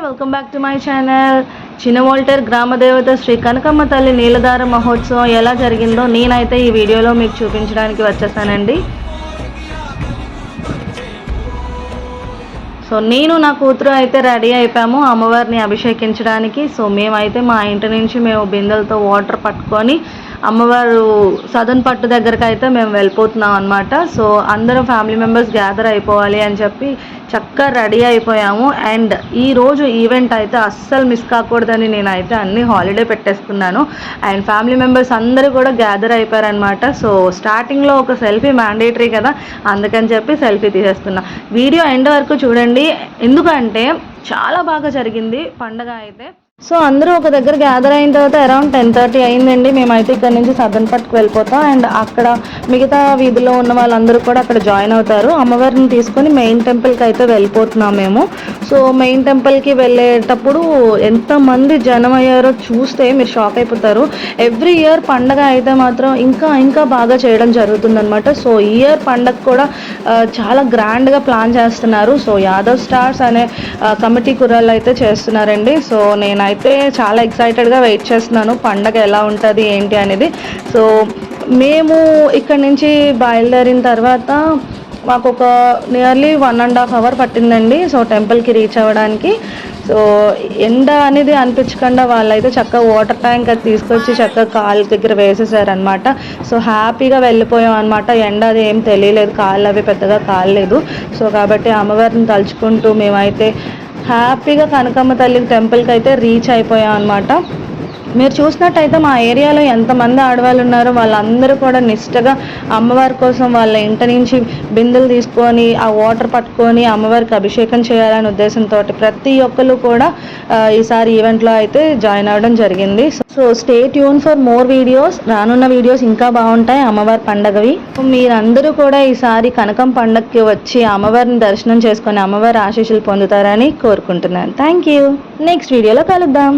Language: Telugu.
Welcome back to my channel. చినమోల్టేర్ గ్రామ దేవత శ్రీ కనకమ్మ తల్లి నీలధార మహోత్సవం ఎలా జరిగిందో నేనైతే ఈ వీడియోలో మీకు చూపించడానికి వచ్చేసానండి. సో నేను నా కూతురు అయితే రెడీ అయిపోయాము అమ్మవారిని అభిషేకించడానికి. సో మేమైతే మా ఇంటి నుంచి మేము బిందెలతో వాటర్ పట్టుకొని అమ్మవారు సదన్ పట్టు దగ్గరకు అయితే మేము వెళ్ళిపోతున్నాం అనమాట. సో అందరం ఫ్యామిలీ మెంబర్స్ గ్యాదర్ అయిపోవాలి అని చెప్పి చక్కగా రెడీ అయిపోయాము. అండ్ ఈరోజు ఈవెంట్ అయితే అస్సలు మిస్ కాకూడదని నేనైతే అన్ని హాలిడే పెట్టేసుకున్నాను. అండ్ ఫ్యామిలీ మెంబర్స్ అందరూ కూడా గ్యాదర్ అయిపోయారనమాట. సో స్టార్టింగ్లో ఒక సెల్ఫీ మ్యాండేటరీ కదా, అందుకని చెప్పి సెల్ఫీ తీసేస్తున్నా. వీడియో ఎండ్ వరకు చూడండి, ఎందుకంటే చాలా బాగా జరిగింది పండగ అయితే. సో అందరూ ఒక దగ్గర గ్యాదర్ అయిన తర్వాత అరౌండ్ 10:30 అయిందండి. మేమైతే ఇక్కడ నుంచి సదన్ పట్టుకు వెళ్ళిపోతాం. అండ్ అక్కడ మిగతా వీధిలో ఉన్న వాళ్ళందరూ కూడా అక్కడ జాయిన్ అవుతారు. అమ్మవారిని తీసుకొని మెయిన్ టెంపుల్కి అయితే వెళ్ళిపోతున్నాం మేము. సో మెయిన్ టెంపుల్కి వెళ్ళేటప్పుడు ఎంతమంది జనం అయ్యారో చూస్తే మీరు షాక్ అయిపోతారు. ఎవ్రీ ఇయర్ పండగ అయితే మాత్రం ఇంకా బాగా చేయడం జరుగుతుందన్నమాట. సో ఈ ఇయర్ పండగ కూడా చాలా గ్రాండ్గా ప్లాన్ చేస్తున్నారు. సో యాదవ్ స్టార్స్ అనే కమిటీ కుర్రాళ్ళు అయితే చేస్తున్నారండి. సో నేనైతే చాలా ఎక్సైటెడ్గా వెయిట్ చేస్తున్నాను పండగ ఎలా ఉంటుంది ఏంటి అనేది. సో మేము ఇక్కడ నుంచి బయలుదేరిన తర్వాత మాకు ఒక నియర్లీ 1.5 hour పట్టిందండి. సో టెంపుల్కి రీచ్ అవ్వడానికి. సో ఎండ అనేది అనిపించకుండా వాళ్ళైతే చక్కగా వాటర్ ట్యాంక్ అది తీసుకొచ్చి చక్కగా కాళ్ళ దగ్గర వేసేసారనమాట. సో హ్యాపీగా వెళ్ళిపోయాం అనమాట. ఎండ అది ఏం తెలియలేదు, కాళ్ళు అవి పెద్దగా కాలేదు. సో కాబట్టి అమ్మవారిని తలుచుకుంటూ మేమైతే హ్యాపీగా కనకమ్మ తల్లి టెంపుల్కి అయితే రీచ్ అయిపోయాం అనమాట. మీరు చూసినట్టయితే మా ఏరియాలో ఎంతమంది ఆడవాళ్ళు ఉన్నారో వాళ్ళందరూ కూడా నిష్టగా అమ్మవారి కోసం వాళ్ళ ఇంటి నుంచి బిందెలు తీసుకొని ఆ వాటర్ పట్టుకొని అమ్మవారికి అభిషేకం చేయాలనే ఉద్దేశంతో ప్రతి ఒక్కరు కూడా ఈసారి ఈవెంట్లో అయితే జాయిన్ అవ్వడం జరిగింది. So stay tune for more videos. రానున్న వీడియోస్ ఇంకా బాగుంటాయి అమ్మవారి పండగవి. మీరందరూ కూడా ఈసారి కనకం పండగకి వచ్చి అమ్మవారిని దర్శనం చేసుకొని అమ్మవారి ఆశీస్సులు పొందుతారని కోరుకుంటున్నాను. Thank you. నెక్స్ట్ వీడియోలో కలుద్దాం.